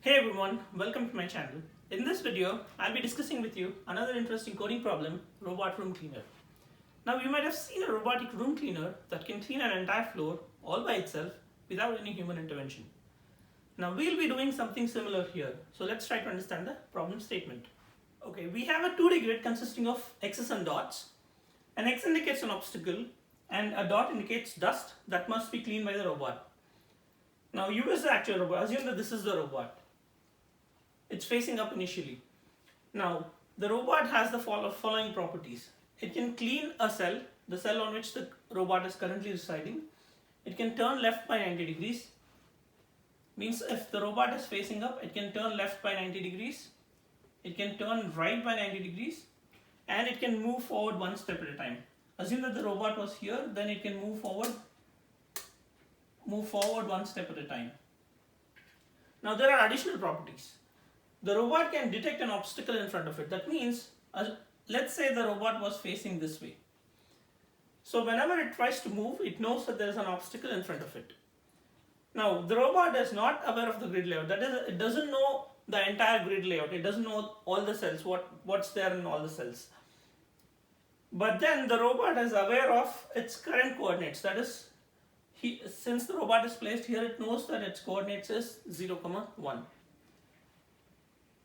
Hey everyone, welcome to my channel. In this video, I'll be discussing with you another interesting coding problem, robot room cleaner. Now you might have seen a robotic room cleaner that can clean an entire floor all by itself without any human intervention. Now we'll be doing something similar here. So let's try to understand the problem statement. Okay, we have a 2D grid consisting of x's and dots. An x indicates an obstacle and a dot indicates dust that must be cleaned by the robot. Now U is the actual robot. Assume that this is the robot. It's facing up initially. Now the robot has the following properties. It can clean a cell, the cell on which the robot is currently residing. It can turn left by 90 degrees. Means if the robot is facing up, it can turn left by 90 degrees. It can turn right by 90 degrees. And it can move forward one step at a time. Assume that the robot was here, then it can move forward one step at a time. Now there are additional properties. The robot can detect an obstacle in front of it. That means, let's say the robot was facing this way. So whenever it tries to move, it knows that there is an obstacle in front of it. Now the robot is not aware of the grid layout. That is, it doesn't know the entire grid layout. It doesn't know all the cells, what's there in all the cells. But then the robot is aware of its current coordinates. That is, since the robot is placed here, it knows that its coordinates is 0, 1.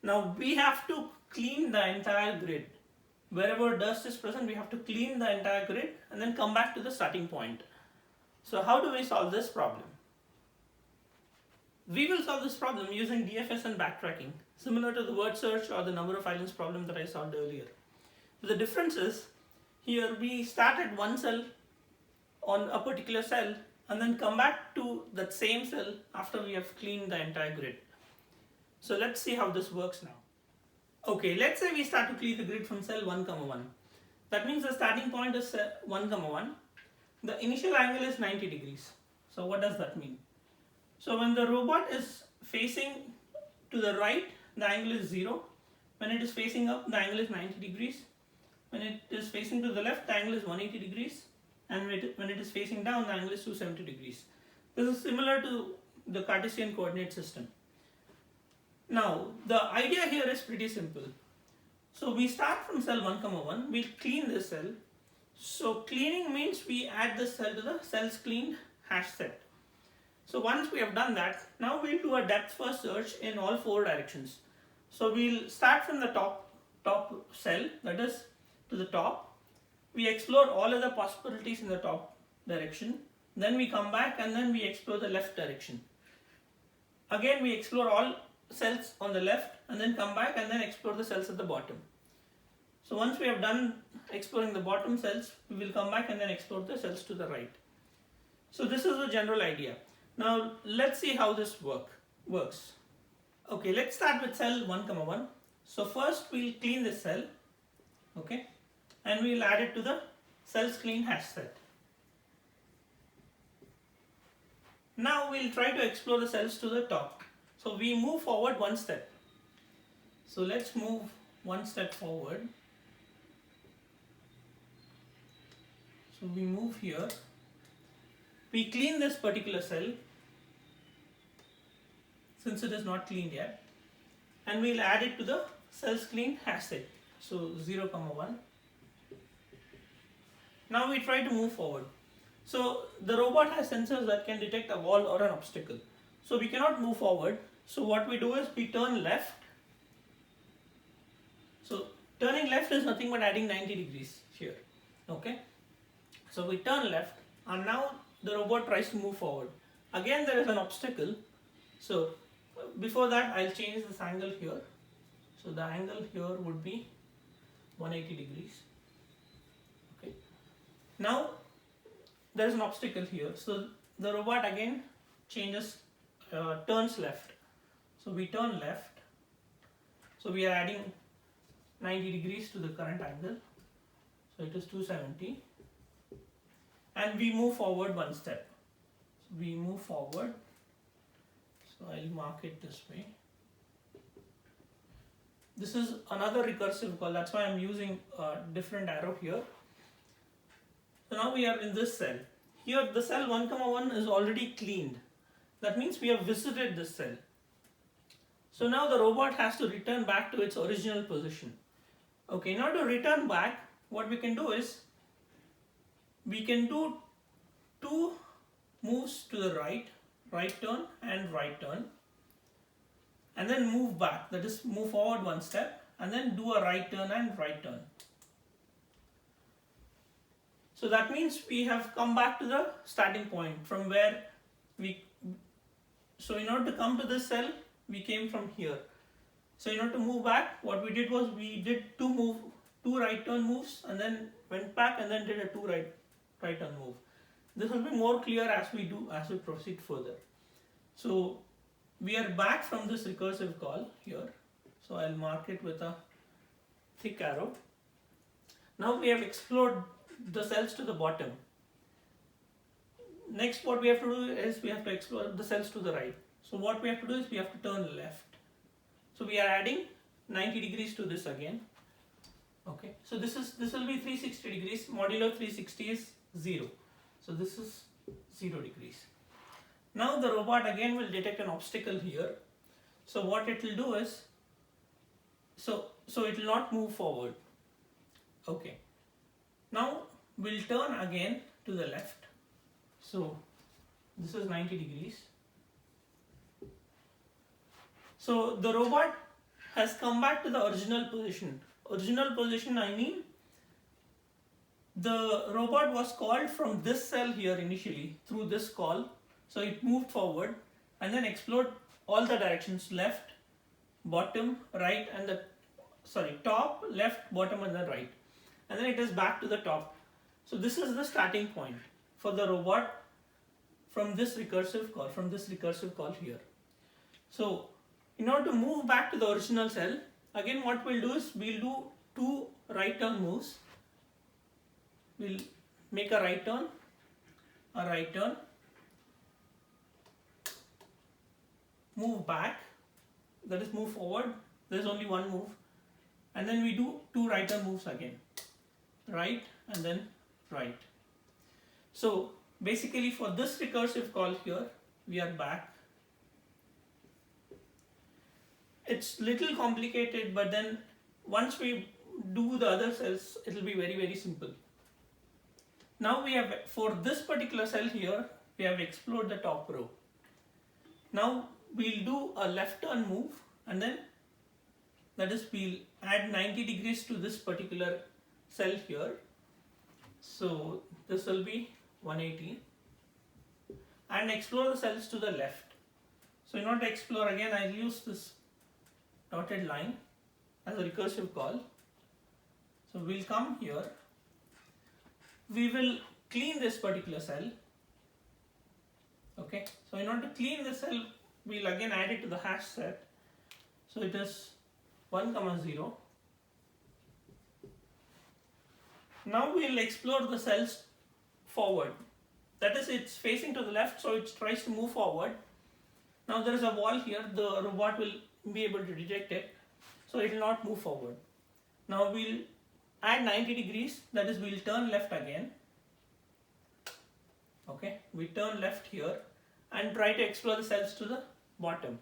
Now we have to clean the entire grid. Wherever dust is present, we have to clean the entire grid and then come back to the starting point. So how do we solve this problem? We will solve this problem using DFS and backtracking, similar to the word search or the number of islands problem that I solved earlier. The difference is, here we start at one cell on a particular cell and then come back to that same cell after we have cleaned the entire grid. So let's see how this works now. Okay, let's say we start to clean the grid from cell 1, 1. That means the starting point is 1, 1. The initial angle is 90 degrees. So what does that mean? So when the robot is facing to the right, the angle is 0. When it is facing up, the angle is 90 degrees. When it is facing to the left, the angle is 180 degrees. And when it is facing down, the angle is 270 degrees. This is similar to the Cartesian coordinate system. Now, the idea here is pretty simple. So we start from cell 1, 1, we'll clean this cell. So cleaning means we add this cell to the cells cleaned HashSet. So once we have done that, now we'll do a depth first search in all 4 directions. So we'll start from the top cell, that is to the top. We explore all other possibilities in the top direction. Then we come back and then we explore the left direction. Again, we explore all cells on the left and then come back and then explore the cells at the bottom. So once we have done exploring the bottom cells, we will come back and then explore the cells to the right. So this is the general idea. Now let's see how this works. Okay, let's start with cell 1, 1. So first we'll clean this cell, okay, and we'll add it to the cells clean HashSet. Now we'll try to explore the cells to the top. So we move forward one step. So let's move one step forward. So we move here. We clean this particular cell since it is not cleaned yet. And we'll add it to the cells clean HashSet. So 0, 1. Now we try to move forward. So the robot has sensors that can detect a wall or an obstacle. So we cannot move forward. So what we do is we turn left. So turning left is nothing but adding 90 degrees here. Okay. So we turn left and now the robot tries to move forward. Again there is an obstacle. So before that I'll change this angle here. So the angle here would be 180 degrees. Okay. Now there is an obstacle here. So the robot again turns left. So we turn left. So we are adding 90 degrees to the current angle. So it is 270. And we move forward one step. So we move forward. So I'll mark it this way. This is another recursive call. That's why I'm using a different arrow here. So now we are in this cell. Here the cell 1, 1 is already cleaned. That means we have visited this cell. So now the robot has to return back to its original position. Okay, now to return back, what we can do is, we can do two moves to the right, right turn and right turn, and then move back, that is move forward one step, and then do a right turn and right turn. So that means we have come back to the starting point from where so in order to come to this cell, we came from here. So in order to move back, what we did was we did two right turn moves and then went back and then did a two right turn move. This will be more clear as we proceed further. So we are back from this recursive call here. So I'll mark it with a thick arrow. Now we have explored the cells to the bottom. Next, what we have to do is we have to explore the cells to the right. So what we have to do is we have to turn left. So we are adding 90 degrees to this again. Okay, so this will be 360 degrees. Modulo 360 is 0. So this is 0 degrees. Now the robot again will detect an obstacle here. So what it will do is, so it will not move forward. Okay. Now we'll turn again to the left. So this is 90 degrees. So the robot has come back to the original position. Original position, I mean, the robot was called from this cell here initially through this call. So it moved forward and then explored all the directions, left, bottom, right, and top, left, bottom, and then right. And then it is back to the top. So this is the starting point for the robot from this recursive call here. So in order to move back to the original cell, again what we'll do is we'll do two right turn moves. We'll make a right turn, move back, that is move forward, there's only one move, and then we do two right turn moves again, right and then right. So basically for this recursive call here, we are back. It's little complicated, but then once we do the other cells, it will be very, very simple. Now we have, for this particular cell here, we have explored the top row. Now we'll do a left turn move, and then that is we'll add 90 degrees to this particular cell here. So this will be 180, and explore the cells to the left. So in order to explore, again I'll use this dotted line as a recursive call. So we'll come here, we will clean this particular cell. Okay, so in order to clean the cell, we'll again add it to the hash set. So it is 1, 0. Now we'll explore the cells forward. That is, it's facing to the left, so it tries to move forward. Now there is a wall here, the robot will be able to detect it, so it will not move forward. Now we'll add 90 degrees, that is we'll turn left again. Okay, we turn left here and try to explore the cells to the bottom.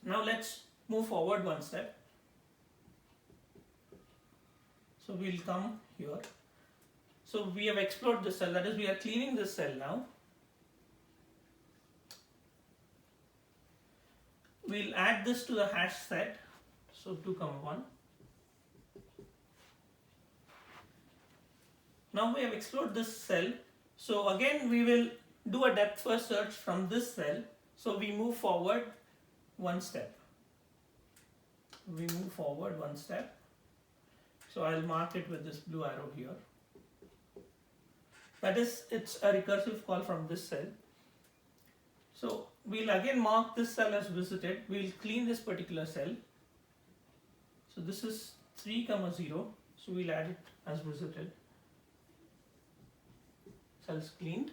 Now let's move forward one step. So we'll come here. So we have explored this cell, that is we are cleaning this cell now. We'll add this to the hash set. So 2, 1. Now we have explored this cell. So again we will do a depth first search from this cell. So we move forward one step. So I'll mark it with this blue arrow here. That is, it's a recursive call from this cell. So we'll again mark this cell as visited. We'll clean this particular cell. So this is 3, 0. So we'll add it as visited. Cells cleaned.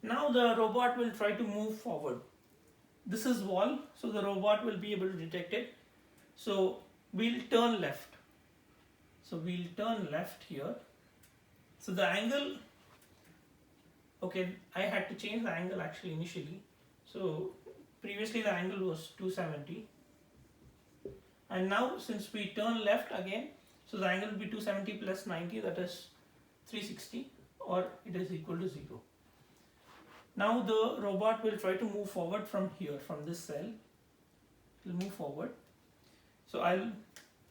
Now the robot will try to move forward. This is wall, so the robot will be able to detect it. So we'll turn left. So we'll turn left here. So the angle, okay, I had to change the angle actually initially. So previously the angle was 270, and now since we turn left again, so the angle will be 270 plus 90, that is 360, or it is equal to 0. Now the robot will try to move forward from here, from this cell. It will move forward. So I'll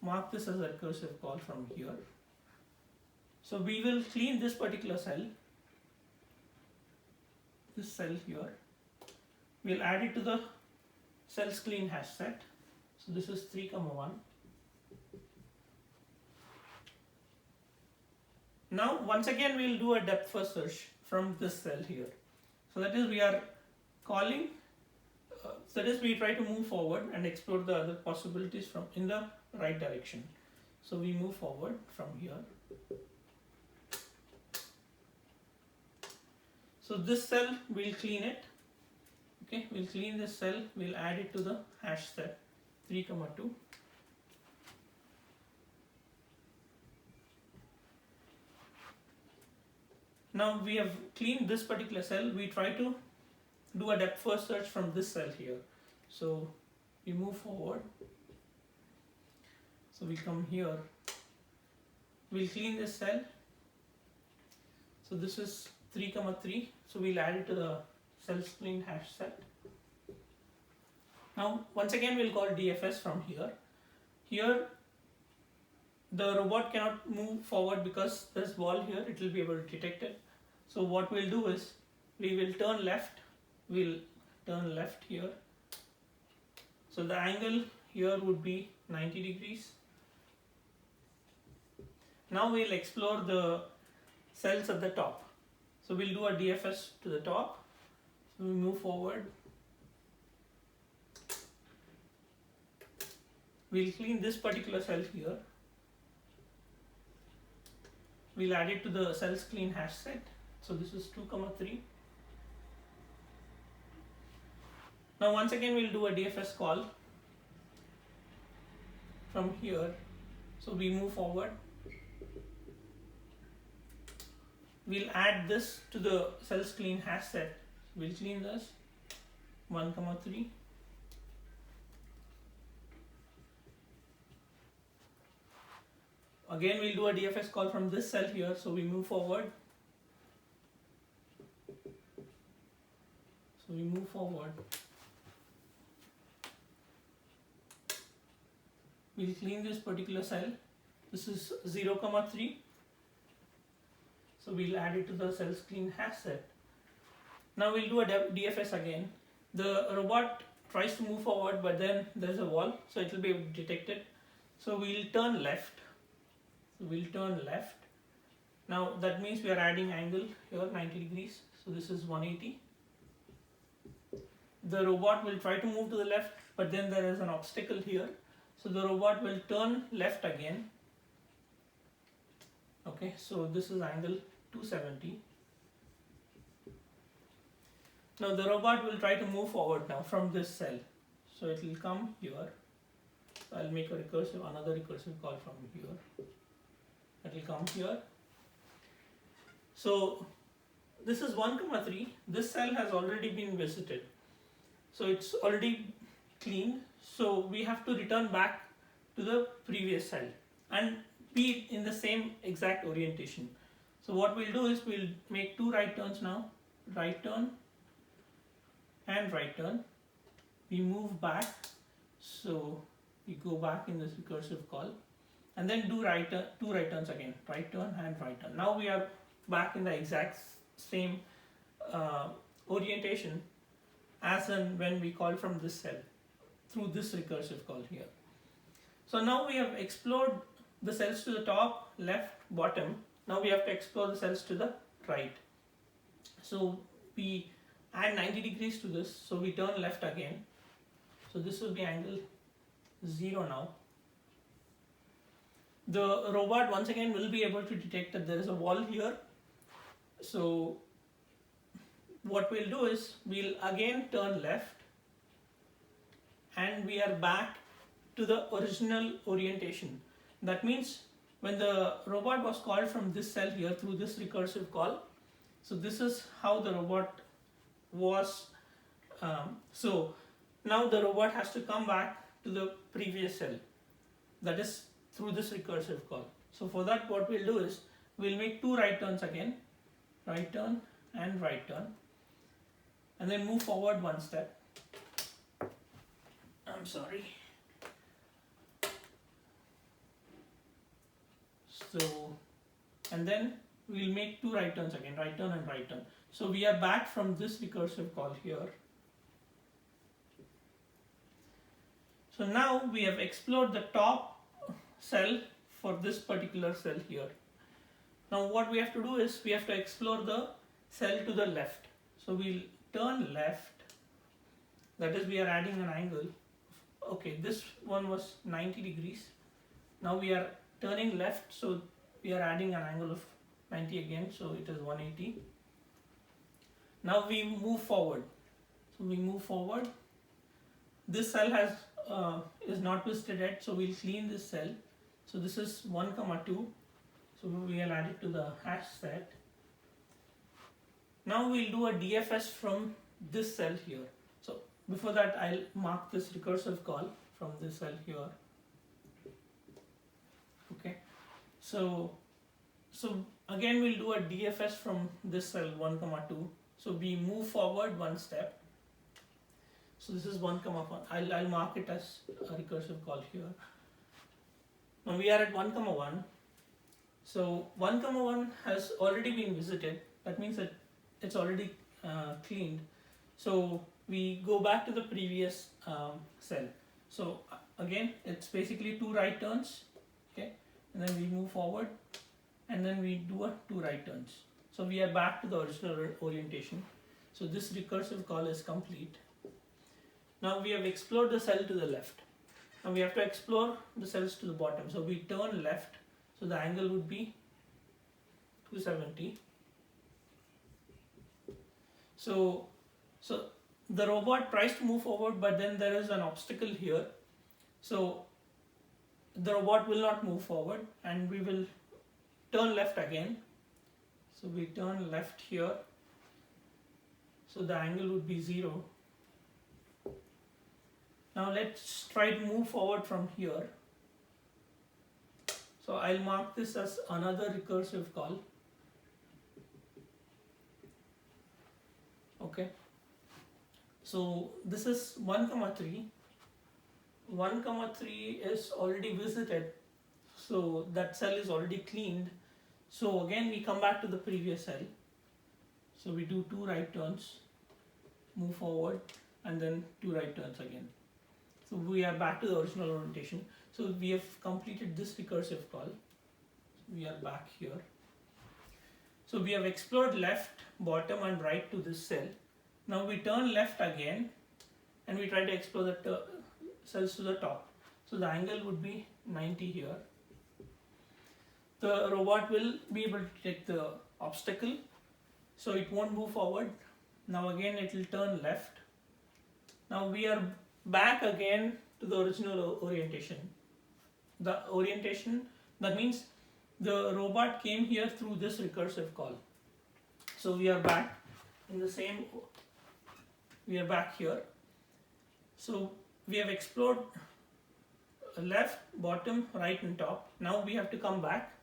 mark this as a recursive call from here. So we will clean this particular cell, this cell here. We'll add it to the cells clean hash set. So this is 3,1. Now once again we'll do a depth first search from this cell here. So that is we are calling, that is we try to move forward and explore the other possibilities from in the right direction. So we move forward from here. So this cell we'll clean it. Okay, we'll clean this cell, we'll add it to the hash set 3,2. Now we have cleaned this particular cell, we try to do a depth first search from this cell here. So we move forward. So we come here, we'll clean this cell. So this is 3,3, so we'll add it to the cells clean hash set. Now once again we'll call DFS from here. Here the robot cannot move forward because there's wall here, it will be able to detect it. So what we'll do is we will turn left, we'll turn left here. So the angle here would be 90 degrees. Now we'll explore the cells at the top. So we'll do a DFS to the top. So we move forward. We'll clean this particular cell here. We'll add it to the cells clean hash set. So this is 2,3. Now once again we'll do a DFS call from here. So we move forward. We'll add this to the cells clean hash set. We'll clean this 1,3. Again we'll do a DFS call from this cell here, so we move forward. So we move forward. We'll clean this particular cell. This is 0,3. So we'll add it to the cells clean hash set. Now we'll do a DFS again. The robot tries to move forward, but then there's a wall, so it will be able to detect it. So we'll turn left. So we'll turn left. Now that means we are adding angle here 90 degrees. So this is 180. The robot will try to move to the left, but then there is an obstacle here. So the robot will turn left again. Okay, so this is angle 270. Now the robot will try to move forward now from this cell. So it will come here. So I'll make another recursive call from here. It will come here. So this is 1,3. This cell has already been visited. So it's already cleaned. So we have to return back to the previous cell and be in the same exact orientation. So what we'll do is we'll make two right turns now. Right turn and right turn. We move back. So we go back in this recursive call. And then do two right turns again, right turn and right turn. Now we are back in the exact same orientation as in when we called from this cell through this recursive call here. So now we have explored the cells to the top, left, bottom. Now we have to explore the cells to the right. So we add 90 degrees to this, so we turn left again. So this will be angle 0 now. The robot once again will be able to detect that there is a wall here. So what we'll do is we'll again turn left and we are back to the original orientation. That means when the robot was called from this cell here through this recursive call, so this is how the robot was. So Now the robot has to come back to the previous cell, that is through this recursive call. So for that, what we'll do is we'll make two right turns again, right turn and right turn, and then move forward one step. I'm sorry. So, and then we'll make two right turns again, right turn and right turn. So we are back from this recursive call here. So now we have explored the top cell for this particular cell here. Now what we have to do is we have to explore the cell to the left. So we'll turn left, that is we are adding an angle. Okay, this one was 90 degrees. Now we are turning left, so we are adding an angle of 90 again, so it is 180. Now we move forward. So we move forward. This cell has is not twisted yet, so we'll clean this cell. So this is 1, 2. So we will add it to the hash set. Now we'll do a DFS from this cell here. So before that, I'll mark this recursive call from this cell here. Okay. So again we'll do a DFS from this cell 1, 2. So we move forward one step. So this is 1, 1. I'll mark it as a recursive call here. Now we are at 1, 1. So 1, 1 has already been visited. That means that it's already cleaned. So we go back to the previous cell. So again, it's basically two right turns. Okay, and then we move forward, and then we do two right turns. So we are back to the original orientation. So this recursive call is complete. Now we have explored the cell to the left. Now we have to explore the cells to the bottom. So we turn left. So the angle would be 270. So the robot tries to move forward, but then there is an obstacle here. So the robot will not move forward, and we will turn left again. So we turn left here. So the angle would be 0. Now let's try to move forward from here. So I'll mark this as another recursive call. Okay. So this is 1, 3. 1, 3 is already visited. So that cell is already cleaned. So again we come back to the previous cell. So we do two right turns, move forward, and then two right turns again. So we are back to the original orientation. So we have completed this recursive call. We are back here. So we have explored left, bottom, and right to this cell. Now we turn left again, and we try to explore the cells to the top. So the angle would be 90 here. The robot will be able to detect the obstacle, so it won't move forward. Now again it will turn left. Now we are back again to the original orientation. The orientation, that means the robot came here through this recursive call. So we are back in the same, we are back here. So we have explored left, bottom, right, and top. Now we have to come back.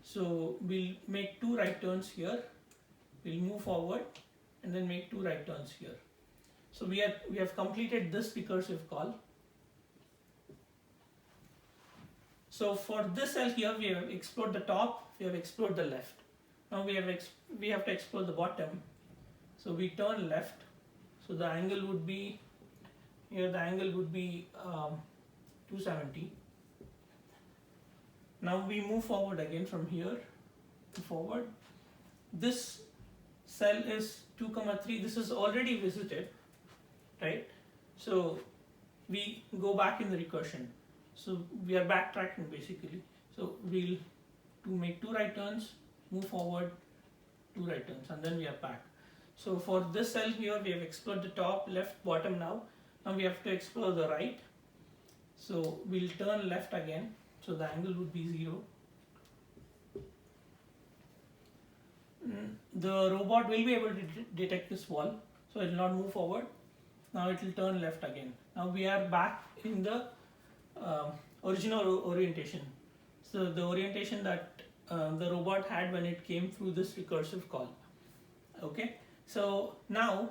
So we'll make two right turns here. We'll move forward and then make two right turns here. So we have completed this recursive call. So for this cell here, we have explored the top, we have explored the left. Now we have to explore the bottom. So we turn left. So the angle would be here. The angle would be 270. Now we move forward again from here to forward. This cell is 2, 3. This is already visited, right? So we go back in the recursion. So we are backtracking basically. So we'll make two right turns, move forward, two right turns, and then we are back. So for this cell here, we have explored the top, left, bottom now. Now we have to explore the right. So we'll turn left again. So the angle would be 0. The robot will be able to detect this wall, so it will not move forward. now it will turn left again. Now we are back in the original orientation. So the orientation that the robot had when it came through this recursive call. Okay, so now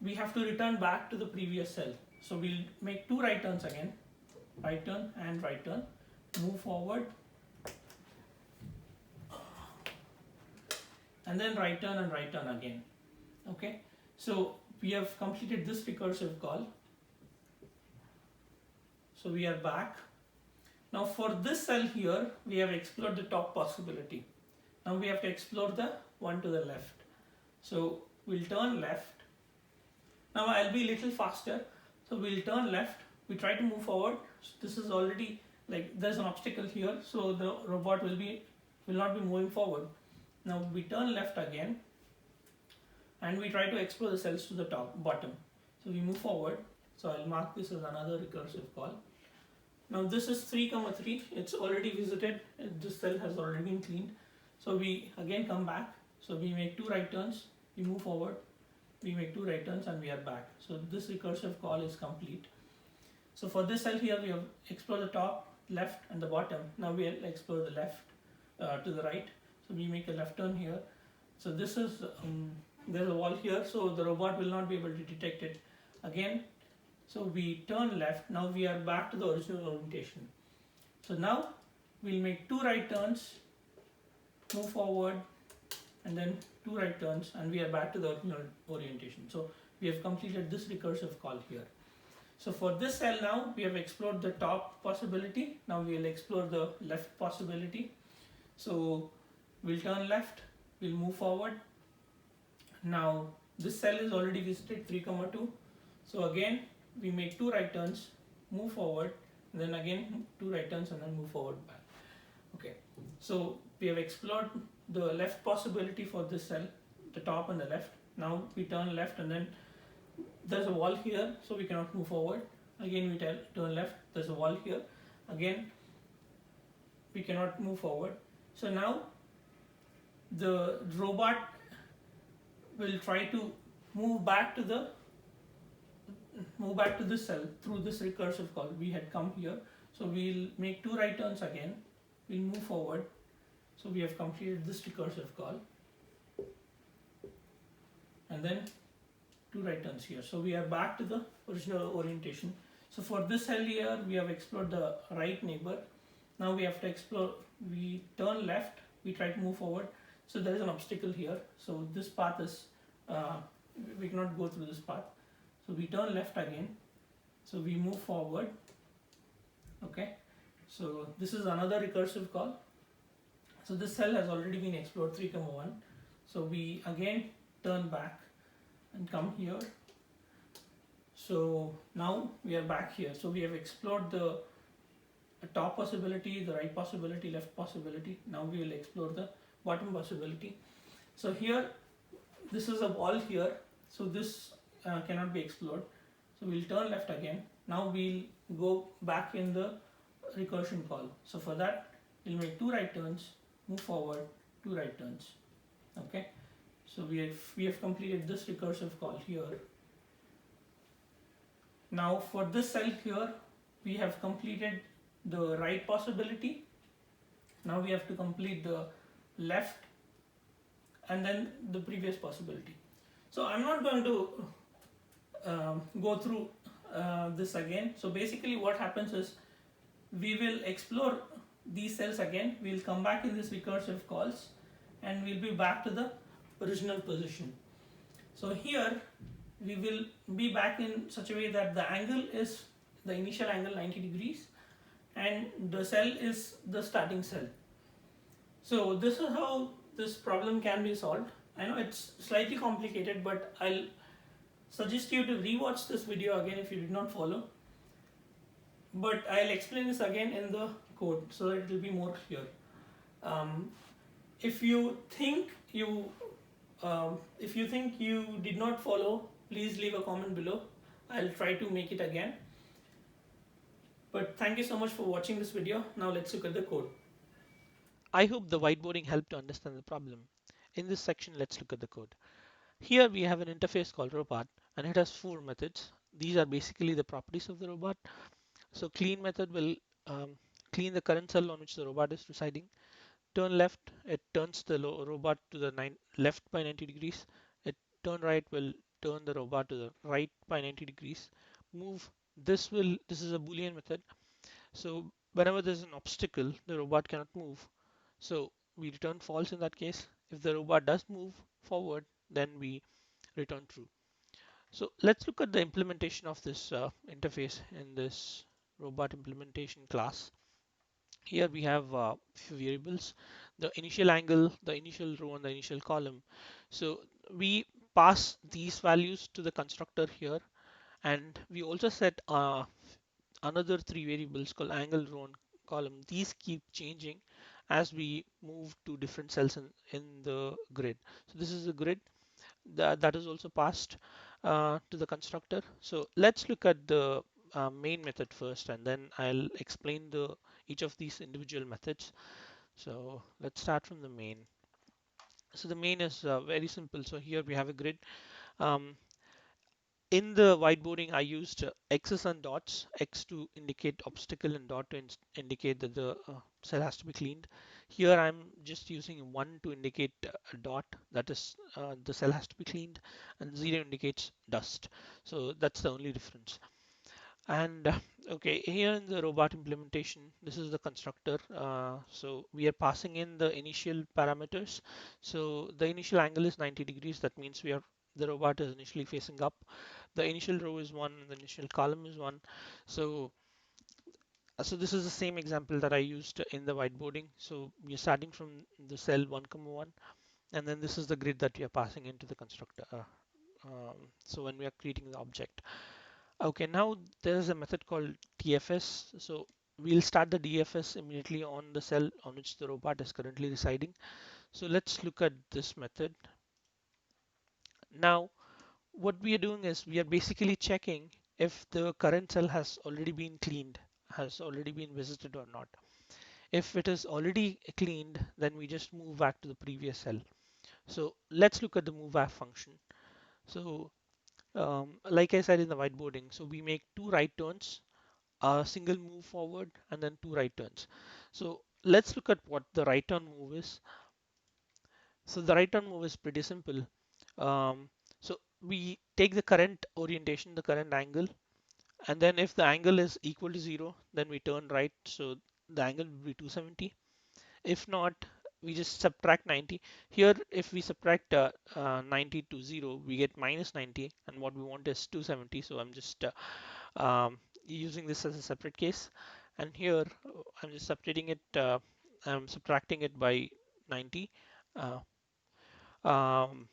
we have to return back to the previous cell. So we'll make two right turns again, right turn and right turn, move forward, and then right turn and right turn again. Okay, so we have completed this recursive call. So we are back. Now for this cell here, we have explored the top possibility. Now we have to explore the one to the left. So we'll turn left. Now I'll be a little faster. So we'll turn left. We try to move forward. So this is already like there's an obstacle here, so the robot will not be moving forward. Now we turn left again, and we try to explore the cells to the bottom. So we move forward. So I'll mark this as another recursive call. Now this is 3,3. It's already visited. This cell has already been cleaned. So we again come back. So we make two right turns. We move forward. We make two right turns, and we are back. So this recursive call is complete. So for this cell here, we have explored the top, left, and the bottom. Now we'll explore the left to the right. So we make a left turn here. So this is there's a wall here, so the robot will not be able to detect it again. So we turn left. Now we are back to the original orientation. So now we'll make two right turns, move forward, and then two right turns, and we are back to the original orientation. So we have completed this recursive call here. So for this cell now, we have explored the top possibility. Now we will explore the left possibility. So we'll turn left, we'll move forward. Now this cell is already visited 3,2. So again, we make two right turns, move forward, and then again two right turns, and then move forward back. Okay, so we have explored the left possibility for this cell, the top and the left. Now we turn left, and then there's a wall here, so we cannot move forward. Again we turn left, there's a wall here. Again we cannot move forward. So now the robot will try to move back to this cell through this recursive call. We had come here, so we'll make two right turns again. We'll move forward. So we have completed this recursive call, and then two right turns here. So we are back to the original orientation. So for this cell here, we have explored the right neighbor. Now we have to explore. We turn left. We try to move forward. So there is an obstacle here. So this path is we cannot go through this path. So we turn left again. So we move forward. Okay. So this is another recursive call. So this cell has already been explored 3,1. So we again turn back and come here. So now we are back here. So we have explored the top possibility, the right possibility, left possibility. Now we will explore the bottom possibility. So here, this is a wall here. So this cannot be explored. So we'll turn left again. Now we'll go back in the recursion call. So for that, we'll make two right turns, move forward, two right turns. Okay. So we have completed this recursive call here. Now for this cell here, we have completed the right possibility. Now we have to complete the left and then the previous possibility. So I'm not going to go through this again. So basically what happens is we will explore these cells again. We'll come back in this recursive calls and we'll be back to the original position. So here we will be back in such a way that the angle is the initial angle 90 degrees and the cell is the starting cell. So this is how this problem can be solved. I know it's slightly complicated, but I'll suggest you to rewatch this video again if you did not follow. But I'll explain this again in the code so that it will be more clear. If you think you did not follow, please leave a comment below. I'll try to make it again. But thank you so much for watching this video. Now let's look at the code. I hope the whiteboarding helped to understand the problem. In this section, let's look at the code. Here we have an interface called robot, and it has four methods. These are basically the properties of the robot. So clean method will clean the current cell on which the robot is residing. Turn left, it turns the robot to the left by 90 degrees. It turn right will turn the robot to the right by 90 degrees. Move, this is a Boolean method. So whenever there's an obstacle, the robot cannot move. So we return false in that case. If the robot does move forward, then we return true. So let's look at the implementation of this interface in this robot implementation class. Here we have few variables, the initial angle, the initial row, and the initial column. So we pass these values to the constructor here, and we also set another three variables called angle, row, and column. These keep changing as we move to different cells in the grid. So this is a grid that is also passed to the constructor. So let's look at the main method first, and then I'll explain each of these individual methods. So let's start from the main. So the main is very simple. So here we have a grid. Um, in the whiteboarding, I used X's and dots, X to indicate obstacle and dot to indicate that the cell has to be cleaned. Here I'm just using 1 to indicate a dot, that is the cell has to be cleaned, and 0 indicates dust. So that's the only difference. And okay, here in the robot implementation, this is the constructor. So we are passing in the initial parameters. So the initial angle is 90 degrees. That means the robot is initially facing up. The initial row is 1, and the initial column is 1. So this is the same example that I used in the whiteboarding. So we are starting from the cell 1, 1, and then this is the grid that we are passing into the constructor. So when we are creating the object. Okay, now there is a method called DFS. So we'll start the DFS immediately on the cell on which the robot is currently residing. So let's look at this method. Now, what we are doing is we are basically checking if the current cell has already been cleaned, has already been visited or not. If it is already cleaned, then we just move back to the previous cell. So let's look at the move back function. So like I said in the whiteboarding, so we make two right turns, a single move forward, and then two right turns. So let's look at what the right turn move is. So the right turn move is pretty simple. So we take the current orientation, the current angle, and then if the angle is equal to 0, then we turn right. So the angle will be 270. If not, we just subtract 90. Here, if we subtract 90 to 0, we get minus 90, and what we want is 270. So I'm just using this as a separate case, and here I'm just separating it. I'm subtracting it by 90. Uh, um,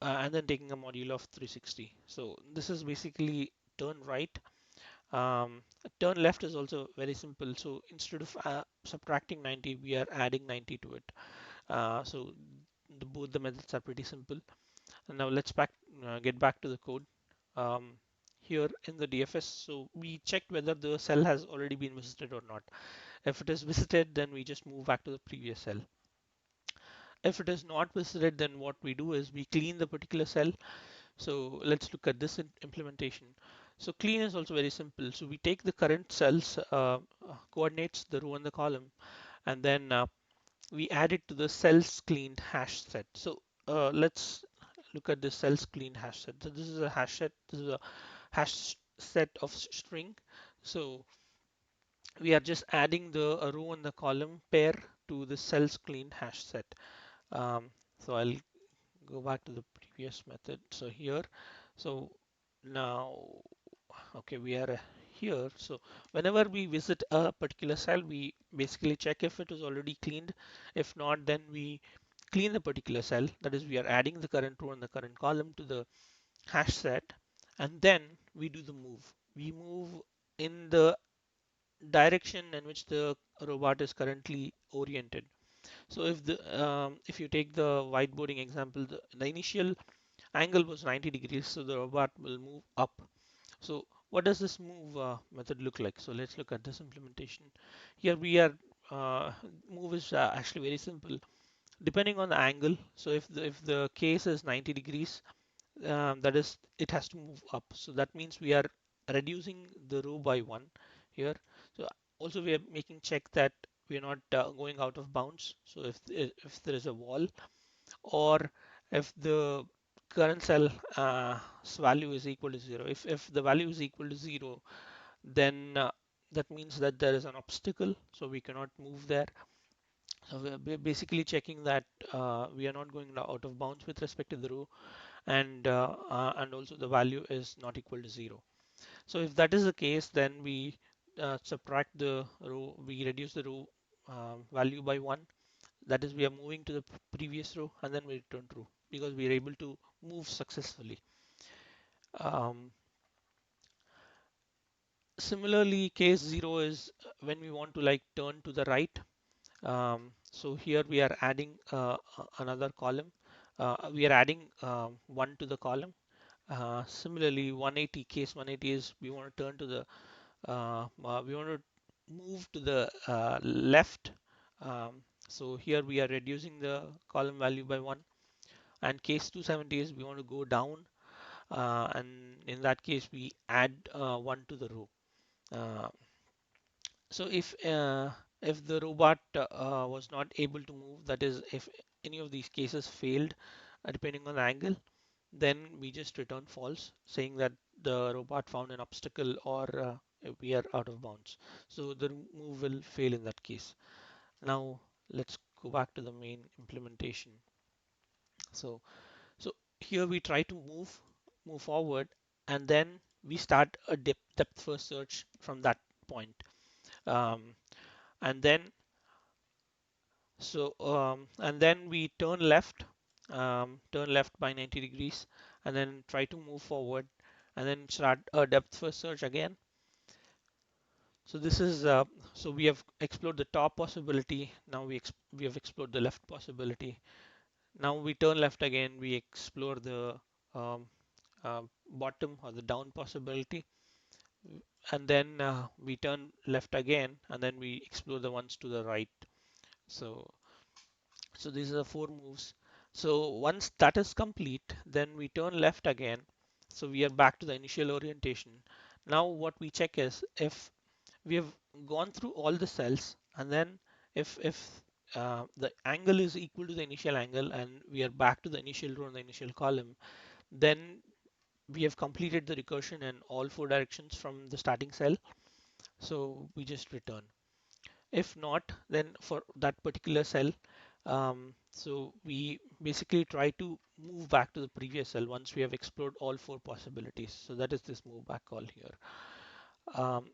and then taking a module of 360. So this is basically turn right. Turn left is also very simple. So instead of subtracting 90, we are adding 90 to it. So both the methods are pretty simple. And now let's get back to the code. Um, Here in the DFS, so we checked whether the cell has already been visited or not. If it is visited, then we just move back to the previous cell. If it is not visited, then what we do is we clean the particular cell. So let's look at this implementation. So clean is also very simple. So we take the current cell's coordinates, the row and the column, and then we add it to the cells cleaned hash set. So let's look at the cells cleaned hash set. So this is a hash set. This is a hash set of string. So we are just adding the row and the column pair to the cells cleaned hash set. So I'll go back to the previous method. So here, so now, okay, we are here. So whenever we visit a particular cell, we basically check if it is already cleaned. If not, then we clean the particular cell. That is, we are adding the current row and the current column to the hash set, and then we do the move. We move in the direction in which the robot is currently oriented. So if you take the whiteboarding example, the initial angle was 90 degrees, so the robot will move up. So what does this move method look like? So let's look at this implementation. Here we are move is actually very simple. Depending on the angle, so if the case is 90 degrees, that is, it has to move up. So that means we are reducing the row by 1 here. So also we are making check that we are not going out of bounds. So if there is a wall, or if the current cell value is equal to 0. If the value is equal to 0, then that means that there is an obstacle, so we cannot move there. So we're basically checking that we are not going out of bounds with respect to the row, and also the value is not equal to 0. So if that is the case, then we subtract the row, we reduce the row value by 1. That is, we are moving to the previous row, and then we return true because we are able to move successfully. Similarly, case 0 is when we want to like turn to the right. So here we are adding another column. We are adding 1 to the column. Similarly, 180, case 180 is we want to turn to the we want to move to the left. So here we are reducing the column value by 1. And case 270 is we want to go down, and in that case we add 1 to the row. Uh, so if the robot was not able to move, that is, if any of these cases failed, depending on the angle, then we just return false, saying that the robot found an obstacle, or we are out of bounds. So the move will fail in that case. Now let's go back to the main implementation. So here we try to move forward, and then we start a depth first search from that point. Um, and then and then we turn left by 90 degrees, and then try to move forward, and then start a depth first search again. So this is so we have explored the top possibility. Now we have explored the left possibility. Now we turn left again. We explore the um, bottom or the down possibility, and then we turn left again, and then we explore the ones to the right. So these are the 4 moves. So once that is complete, then we turn left again. So we are back to the initial orientation. Now what we check is if we have gone through all the cells, and then if the angle is equal to the initial angle, and we are back to the initial row and the initial column, then we have completed the recursion in all 4 directions from the starting cell. So we just return. If not, then for that particular cell, so we basically try to move back to the previous cell once we have explored all 4 possibilities. So that is this move back call here.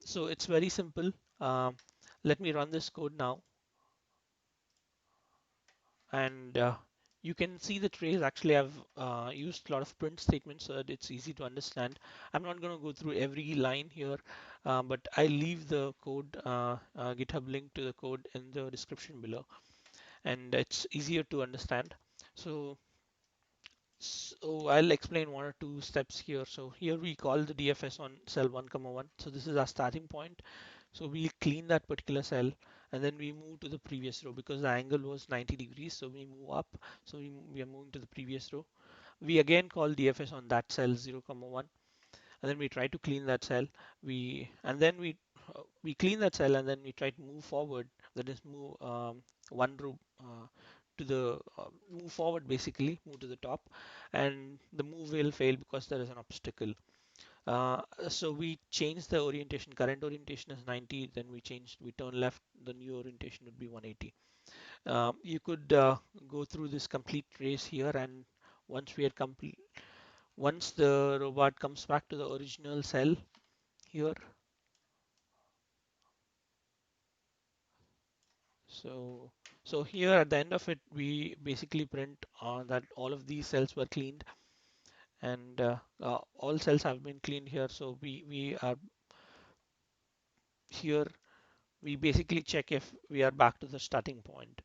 So it's very simple. Let me run this code now, and you can see the trace. Actually, I've used a lot of print statements so that it's easy to understand. I'm not going to go through every line here, but I leave the code, GitHub link to the code in the description below, and it's easier to understand. So I'll explain 1 or 2 steps here. So here we call the DFS on cell 1, 1. So this is our starting point. So we clean that particular cell, and then we move to the previous row because the angle was 90 degrees. So we move up. So we are moving to the previous row. We again call DFS on that cell 0, 1, and then we try to clean that cell. We clean that cell, and then we try to move forward. That is, move 1 row to the move forward, basically move to the top, and the move will fail because there is an obstacle. So we change the orientation. Current orientation is 90. Then we turn left. The new orientation would be 180. You could go through this complete trace here, and once we are complete, once the robot comes back to the original cell here. So here at the end of it, we basically print that all of these cells were cleaned, and all cells have been cleaned here. So we are here. We basically check if we are back to the starting point.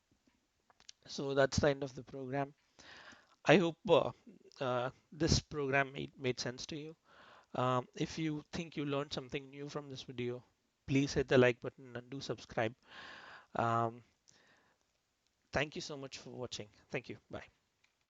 So that's the end of the program. I hope this program made sense to you. If you think you learned something new from this video, please hit the like button and do subscribe. Um, Thank you so much for watching. Thank you. Bye.